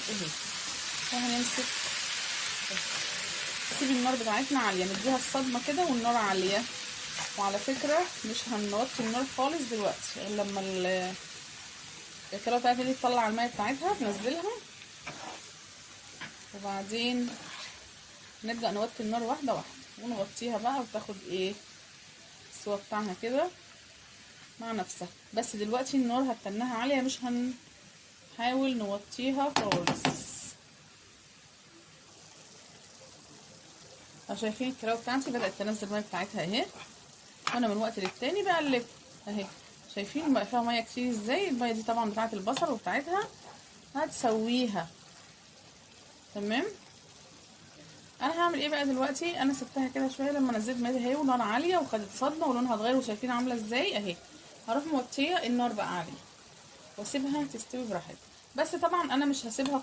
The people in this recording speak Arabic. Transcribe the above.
اهي. وهنمسك نسيب النار بتاعتنا عاليه، نديها الصدمه كده والنار عاليه. وعلى فكره مش هنوطي النار خالص دلوقتي غير لما الكلاوه بتاعتنا دي تطلع الميه بتاعتها تنزلها، وبعدين نبدا نوطي النار واحده واحده ونغطيها بقى وتاخد ايه السوا بتاعها كده مع نفسها. بس دلوقتي النار هتنها عاليه، مش هنحاول نوطيها خالص. شايفين الكلاوه بتاعتي بدات تنزل الميه بتاعتها اهي، وانا من وقت للتاني بقلب اهي. شايفين بقى فيها ميه كتير ازاي؟ الميه دي طبعا بتاعت البصل وبتاعتها هتسويها تمام. انا هعمل ايه بقى دلوقتي؟ انا سبتها كده شويه لما نزلت ميه اهي ونار عاليه وخدت صدمه ولونها اتغير، وشايفين عامله ازاي اهي. هروح موطيه النار بقى عاليه واسيبها تستوي براحتها. بس طبعا انا مش هسيبها